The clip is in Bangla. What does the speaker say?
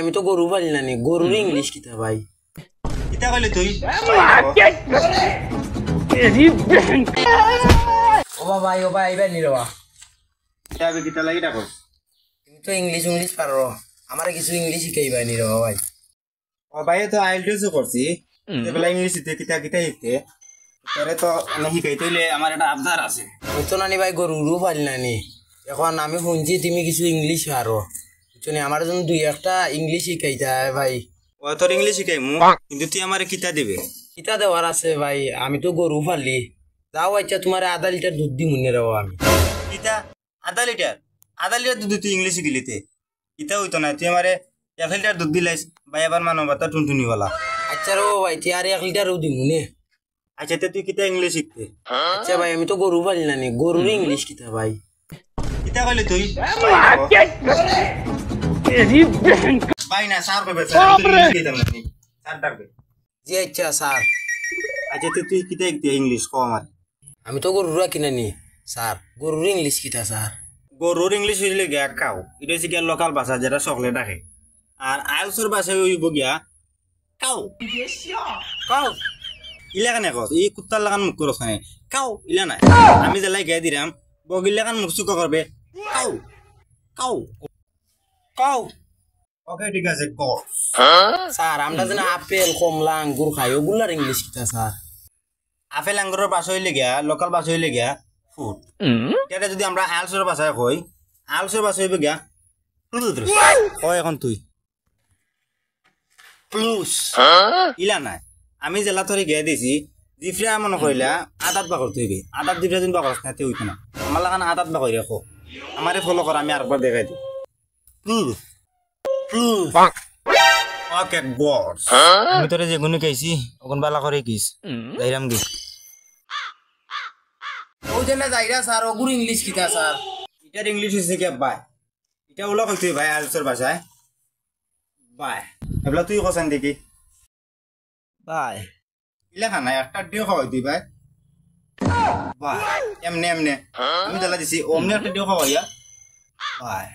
আমি তো গরু পালি না নি গরুর ইংলিশ কিতা ভাই কিতা কইলি তুই ও ভাই আইবা নি রে বা কিতা হবে কিতা লাগি ডাকো তুমি তো ইংলিশ পারো আমারে কিছু ইংলিশ শিখাইবা নি রে ভাই ও ভাই তো আইএলটিএস করছি এবেলা ইংলিশ কিতা কিতা শিখতে তোরে তো আমি শিখাইতে হইলে আমার একটা আবদার আছে আমি তো নানি ভাই গরুরও পালি না নি এখন আমি শুনছি তুমি কিছু ইংলিশ পারো বুঝছো আমার জন্য দুই একটা ইংলিশ শিখাইতা ভাই ও তোর ইংলিশ শিখাইমু কিন্তু তুই আমারে কিতা দিবে কিতা দেওয়ার আছে ভাই আমি তো গরু পালি যাও আচ্ছা তোমার আধা লিটার দুধ দি মনে রাখো আমি কিতা আধা লিটার দুধ তুই ইংলিশ শিখিলিতে কিতা হইতো না তুই আমারে 1 লিটার দুধ দিলাইস ভাই আবার মানবতা টুনটুনি বলা আচ্ছা রো ভাই তুই আর 1 লিটারও দি মনে আচ্ছা তুই কিতা ইংলিশ শিখতে আচ্ছা ভাই আমি তো গরু পালি না নি গরুর ইংলিশ কিতা ভাই কিতা কইলি তুই ভাই না স্যার কইবে স্যার ডাকবে জি আচ্ছা স্যার আচ্ছা তুই কিতা ইংলিশ কও আমার আমি তো গরু রাখি না নি স্যার গরুর ইংলিশ কিতা স্যার গরুর ইংলিশ হইলে গিয়া কাউ এটা হচ্ছে গিয়া লোকাল ভাষা যেটা সকলে ডাকে আর আইলসের ভাষা হইব গিয়া কাউ কাউ ইলা কানে কস এই কুত্তার লাগান মুখ করছ না কাউ ইলা নাই আমি যেলাই গাই দিলাম বগিল লাগান মুখ চুকা করবে কাউ কাউ কাউ ওকে ঠিক আছে ক স্যার আমরা যেন আপেল কমলা আঙ্গুর খাই ওগুলার ইংলিশ কিতা স্যার আপেল আঙ্গুরের ভাষা হইলে গিয়া লোকাল ভাষা হইলে গিয়া ফুড এটা যদি আমরা আইলসের ভাষায় কই আইলসের ভাষা হইব গিয়া কয় এখন তুই প্লুস ইলা নাই আমি জেলা ধরে গিয়ে দিছি জিফরা মনে কইলা আদাত বাকর তুইবে আদাত জিফরা দিন বাকর নাতে হইতো না আমার লাগান আদাত বাকর রাখো আমারে ফলো কর আমি আরেকবার দেখাই দিই প্লুস প্লুস ওকে বস আমি তোরে যে গুণ কইছি ওগুন বালা করে কিস যাইরাম গি ও যেন যাইরা স্যার ওগুর ইংলিশ কিতা স্যার এটার ইংলিশ হইছে কি বাই এটা ওলা কইতে ভাই আলসর ভাষায় বাই এবলা তুই কসান দেখি বাই ইলা খানা একটা ডিও খাওয়াই দিই ভাই বাই এমনে আমি দালা দিছি ওমনে একটা ডিও খাওয়াইয়া বাই